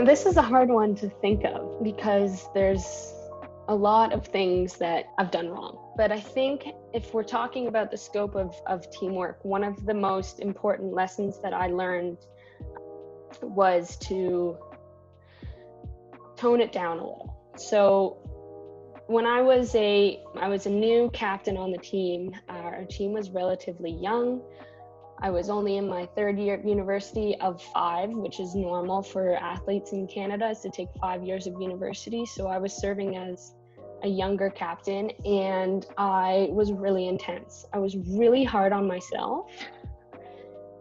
This is a hard one to think of because there's a lot of things that I've done wrong. But I think if we're talking about the scope of teamwork, one of the most important lessons that I learned was to tone it down a little. So when I was a new captain on the team, our team was relatively young. I was only in my third year at university of 5, which is normal for athletes in Canada, is to take 5 years of university. So I was serving as a younger captain, and I was really intense. I was really hard on myself,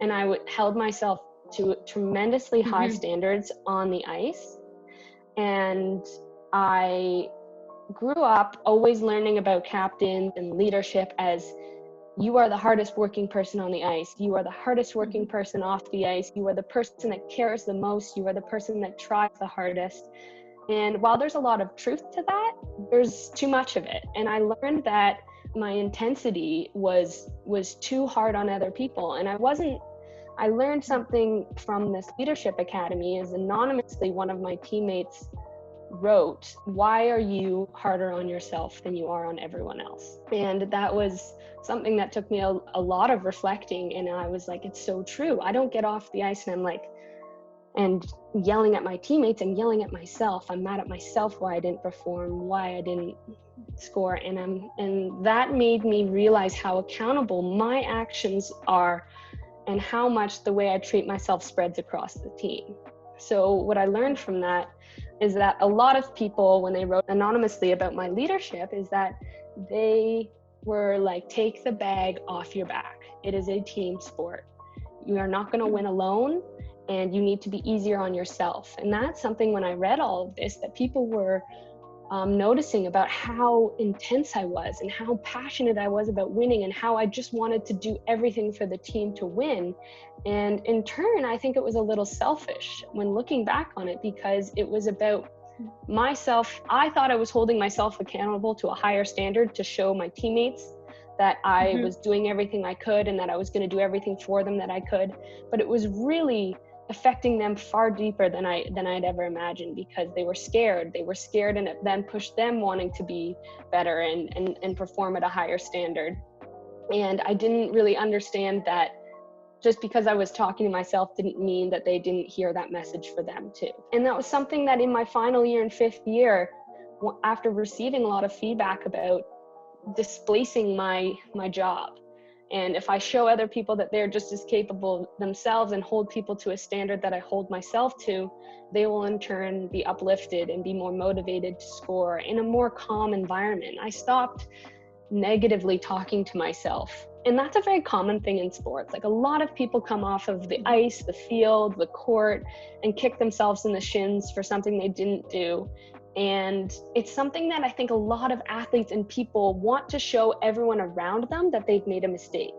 and I held myself to tremendously high standards on the ice. And I grew up always learning about captains and leadership as you are the hardest working person on the ice. You are the hardest working person off the ice. You are the person that cares the most. You are the person that tries the hardest. And while there's a lot of truth to that, there's too much of it. And I learned that my intensity was too hard on other people. And I learned something from this leadership academy. Is anonymously one of my teammates wrote, "Why are you harder on yourself than you are on everyone else?" And that was something that took me a lot of reflecting. And I was like, it's so true. I don't get off the ice and I'm like, and yelling at my teammates and yelling at myself. I'm mad at myself why I didn't perform, why I didn't score. And that made me realize how accountable my actions are and how much the way I treat myself spreads across the team. So what I learned from that is that a lot of people, when they wrote anonymously about my leadership, is that they were like, take the bag off your back. It is a team sport. You are not going to win alone, and you need to be easier on yourself. And that's something, when I read all of this, that people were noticing about how intense I was and how passionate I was about winning and how I just wanted to do everything for the team to win. And in turn, I think it was a little selfish when looking back on it, because it was about myself. I thought I was holding myself accountable to a higher standard to show my teammates that I was doing everything I could and that I was going to do everything for them that I could. But it was really affecting them far deeper than I'd ever imagined, because they were scared. They were scared, and it then pushed them wanting to be better and perform at a higher standard. And I didn't really understand that just because I was talking to myself didn't mean that they didn't hear that message for them too. And that was something that in my final year and 5th year, after receiving a lot of feedback about displacing my job, and if I show other people that they're just as capable themselves and hold people to a standard that I hold myself to, they will in turn be uplifted and be more motivated to score in a more calm environment. I stopped negatively talking to myself. And that's a very common thing in sports. Like, a lot of people come off of the ice, the field, the court, and kick themselves in the shins for something they didn't do. And it's something that I think a lot of athletes and people want to show everyone around them that they've made a mistake.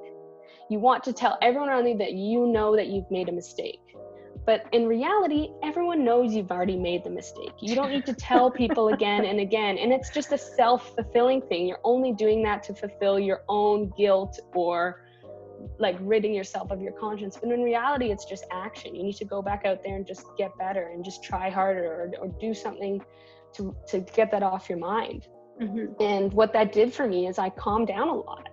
You want to tell everyone around you that you know that you've made a mistake. But in reality, everyone knows you've already made the mistake. You don't need to tell people again and again. And it's just a self-fulfilling thing. You're only doing that to fulfill your own guilt or like ridding yourself of your conscience. But in reality, it's just action. You need to go back out there and just get better and just try harder or do something to get that off your mind. And what that did for me is I calmed down a lot.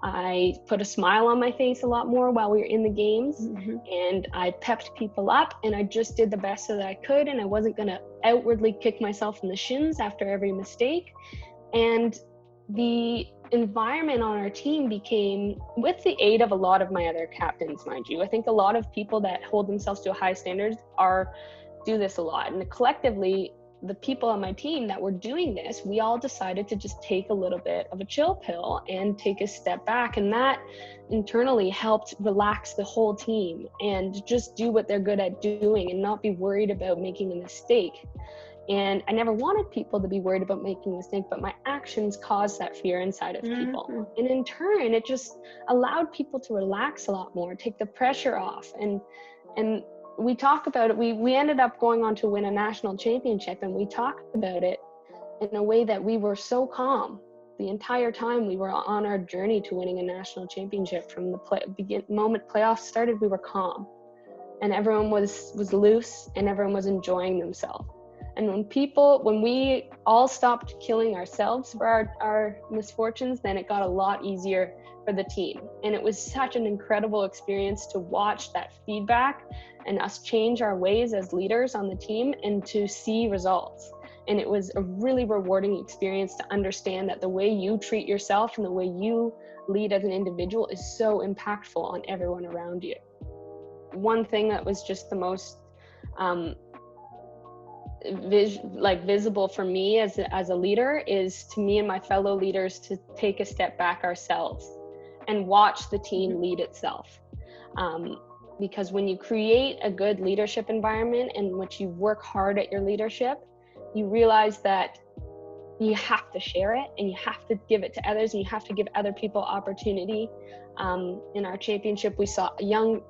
I put a smile on my face a lot more while we were in the games, and I pepped people up, and I just did the best that I could, and I wasn't going to outwardly kick myself in the shins after every mistake. And the environment on our team became, with the aid of a lot of my other captains, mind you, I think a lot of people that hold themselves to a high standard do this a lot. And collectively, the people on my team that were doing this, we all decided to just take a little bit of a chill pill and take a step back. And that internally helped relax the whole team and just do what they're good at doing and not be worried about making a mistake. And I never wanted people to be worried about making a mistake, but my actions caused that fear inside of people. And in turn, it just allowed people to relax a lot more, take the pressure off. And we talk about it. We ended up going on to win a national championship, and we talked about it in a way that we were so calm the entire time we were on our journey to winning a national championship. From the moment playoffs started, we were calm. and everyone was loose and everyone was enjoying themselves. And when we all stopped killing ourselves for our misfortunes, then it got a lot easier for the team. And it was such an incredible experience to watch that feedback and us change our ways as leaders on the team and to see results. And it was a really rewarding experience to understand that the way you treat yourself and the way you lead as an individual is so impactful on everyone around you. One thing that was just the most visible for me as a leader is to me and my fellow leaders to take a step back ourselves and watch the team lead itself. Because when you create a good leadership environment in which you work hard at your leadership, you realize that you have to share it and you have to give it to others and you have to give other people opportunity. In our championship, we saw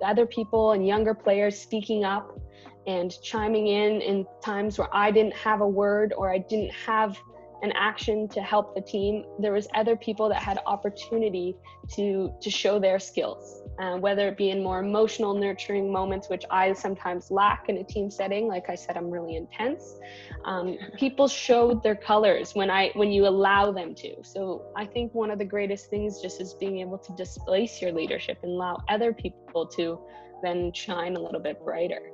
other people and younger players speaking up and chiming in times where I didn't have a word or I didn't have an action to help the team. There was other people that had opportunity to show their skills, whether it be in more emotional, nurturing moments, which I sometimes lack in a team setting. Like I said, I'm really intense. People showed their colors when you allow them to. So I think one of the greatest things just is being able to displace your leadership and allow other people to then shine a little bit brighter.